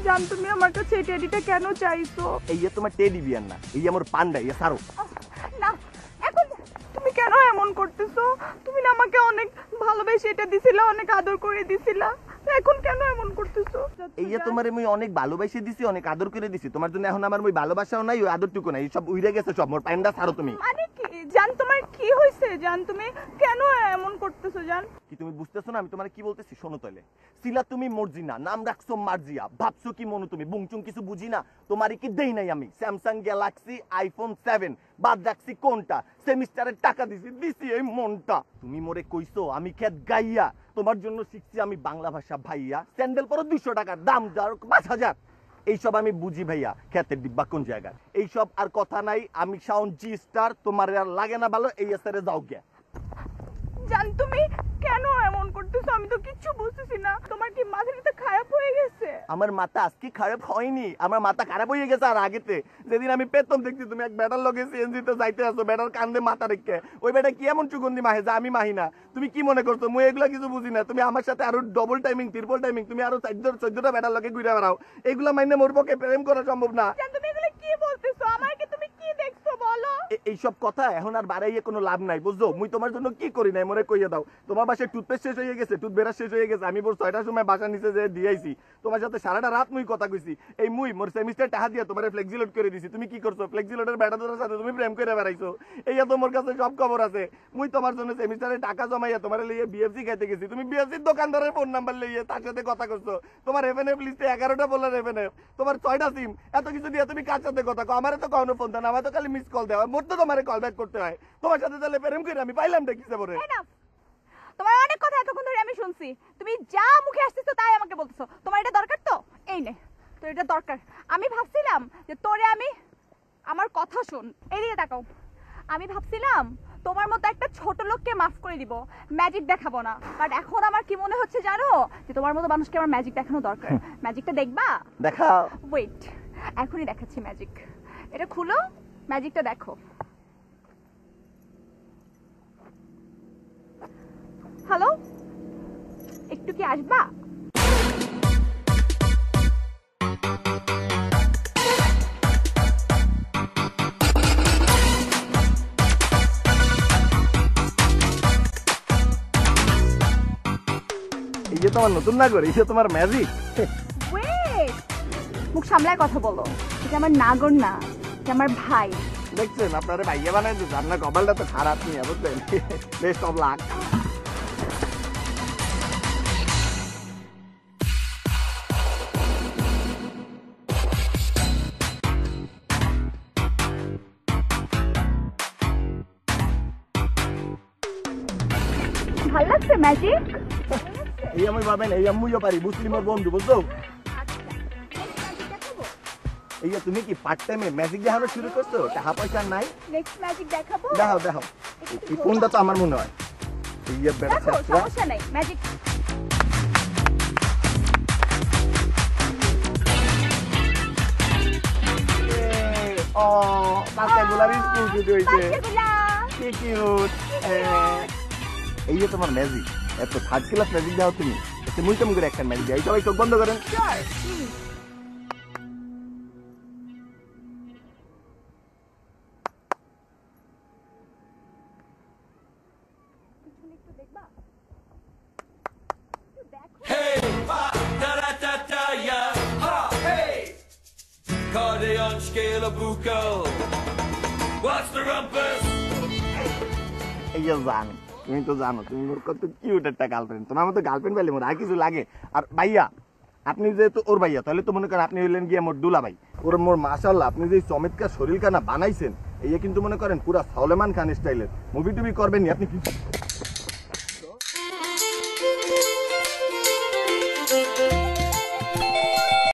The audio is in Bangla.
জান তুমি আমার কাছে এই টেডিটা কেন চাইছো? এই তোমার টেডি বিয়ার না, এই আমার পান্ডা, ইয়ে সারো না। এখন তুমি কেন এমন করতেছো? তুমি না আমাকে অনেক ভালোবেসে এটা দিছিলা, অনেক আদর করে দিছিলা, এখন কেন এমন করতেছো? এই তোমারে মুই অনেক ভালোবাসে দিছি, অনেক আদর করে দিছি, তোমার জন্য এখন আমার মুই ভালোবাসাও নাই, ওই আদরটুকু নাই, সব উইরে গেছে সব। মোর পান্ডা সারো তুমি। মানে কি জান, তোমার কি হইছে জান? তুমি কেন এমন করতেছো জান? কি তুমি বুঝতেছো না আমি তোমারে কি বলতেছি? শোনো তাহলে, সিলা তুমি মর্জিনা, নাম রাখছো মার্জিয়া, ভাবছো কি মনো তুমি, বুংচুং কিছু বুঝি না, তোমারই কি দেই নাই আমি স্যামসাং গ্যালাক্সি আইফোন 7, বাদ রাখছি কোনটা? সেমিস্টারের টাকা দিছি এই মনটা। তুমি মোরে কইছো আমি খেত গাইয়া, তোমার জন্য শিখছি আমি বাংলা ভাষা ভাইয়া, স্যান্ডেল পরো 200 টাকার দাম, যার 5000। এইসব আমি বুঝি ভাইয়া, খেতের ডিব্বা কোন জায়গায়, এইসব আর কথা নাই। আমি সাউন্ড জি স্টার, তোমার আর লাগে না ভালো, এই এসারে যাও গে। জান তুমি কেন এমন করতেছো? আমি তো কিচ্ছু বুঝতেছি না। তোমার কি মাথাটা খারাপ হয়ে গেছে? আমার মাথা আজকে খারাপ হয়নি, আমার মাথা খারাপ হয়ে গেছে আর আগেতে। যেদিন আমি পেতম দেখছি তুমি এক বেটার লগে সিএনজিতে যাইতে আসো, বেটার কান্দে মাথা রেখে, ওই বেটা কি এমন সুগন্ধি মাহে যা আমি মাহি না। তুমি কি মনে করছো মুই এগুলা কিছু বুঝি না? তুমি আমার সাথে আরো ডবল টাইমিং, ট্রিপল টাইমিং, তুমি আরো 14টা বেটার লগে ঘুরে বেড়াও, এগুলা মাইনে মোর পক্ষে প্রেম করা সম্ভব না। তুমি এগুলা কি বলতেছো? আমার কি তুমি কি দেখছো বলো? এইসব কথা এখন আর বাড়াইয়ে কোনো লাভ নাই, বুঝছো? মুই তোমার জন্য কি করি নাই মনে কইয়া দাও। তোমার বাসায় টুথপেস্ট শেষ হয়ে গেছে, টুথব্রাশ শেষ হয়ে গেছে, আমি ভোর 6টার সময় বাসা নিচে যে দিয়েছি, তোমার সাথে সারাটা রাত মুই কথা কইছি। এই মুই মোর সেমিস্টার টাকা দিয়া তোমার ফ্লেক্সিলোড করে দিছি, তুমি কি করছো? ফ্লেক্সিলোডের বেটাদের সাথে তুমি প্রেম করে বেড়াইছো, এইয়া তোমার কাছে সব খবর আছে। মুই তোমার জন্য সেমিস্টারে টাকা জমাইয়া তোমার লিয়ে বিএফসি খাইতে গেছি, তুমি বিএফসির দোকানদারের ফোন নাম্বার লইয়ে তার সাথে কথা করছো। তোমার এফএনএফ লিস্টে 11টা বলার এফএনএফ, তোমার 6টা সিম, এত কিছু দিয়ে তুমি কার সাথে কথা কও? আমারে তো কখনো ফোন দেন, আমার তো খালি মিস কল দেওয়া, মোর তো তোমার কল ব্যাক করতে হয়। তোমার সাথে তাহলে প্রেম করে আমি পাইলাম না কিসে পরে? তোমার অনেক কথা এতক্ষণ ধরে আমি শুনছি, তুমি যা মুখে আসতেছো তাই আমাকে বলতেছো। তোমার এটা দরকার তো এই নে, তোর এটা দরকার। আমি ভাবছিলাম যে তোরে আমি, আমার কথা শুন, এদিকে তাকাও। আমি ভাবছিলাম তোমার মতো একটা ছোট লোককে মাফ করে দিব, ম্যাজিক দেখাবো না। বাট এখন আমার কি মনে হচ্ছে জানো, যে তোমার মতো মানুষকে আমার ম্যাজিক দেখানো দরকার। ম্যাজিকটা দেখবা? দেখাও। ওয়েট, এখনই দেখাচ্ছি ম্যাজিক। এটা খুলো, ম্যাজিকটা দেখো। হ্যালো, একটু কি আসবা? এই যে তোমার নতুন নাগর, এই যে তোমার ম্যাজিক। ওয়েট, মুখ সামলায় কথা বলো। এটা আমার নাগর না, এটা আমার ভাই। দেখছেন আপনারা ভাইয়া বানাই দিচ্ছে, আপনার কপালটা তো খারাপ নিয়ে, বুঝলেন? Best of luck. ভাল লাগছে ম্যাজিক? এই আমি পাবেন, এই আম্মুইও পারি, মুসলিমের বন্ধু, বুঝছো? এই যে তুমি কি পার্ট টাইমে ম্যাজিক দেখানো শুরু করছো? টাকা পয়সা নাই? নেক্সট ম্যাজিক দেখাবো। দেখাও দেখাও। এই ফোনটা তো আমার মনে হয় এই যে বেটা দেখো, সমস্যা নাই, ম্যাজিক। ও বাচ্চাগুলার স্কুল ছুটি হইছে, বাচ্চাগুলা। কি কিউট। এই যে তোমার ম্যাজিক, এত থার্ড ক্লাস ম্যাজিক দাও তুমি। মুই কেমন করে একটা ম্যাজিক দেয়? সবাই চোখ বন্ধ করেন। Cardion scale buco. What's the rumpus? এই যে জানো, তুমি তো জানো তুমি মোর কত কিউট একটা গার্লফ্রেন্ড। তোমার মতো গার্লফ্রেন্ড পাইলে মোর আর কিছু লাগে? আর ভাইয়া, আপনি যেহেতু ওর ভাইয়া, তাহলে তো মনে করেন আপনি হইলেন গিয়ে মোর দুলা ভাই। ওর মোর মাশাআল্লাহ, আপনি যে চমৎকার শরীর কানা বানাইছেন, এই কিন্তু মনে করেন পুরা সলেমান খান স্টাইলের। মুভি টুভি করবেন নি আপনি?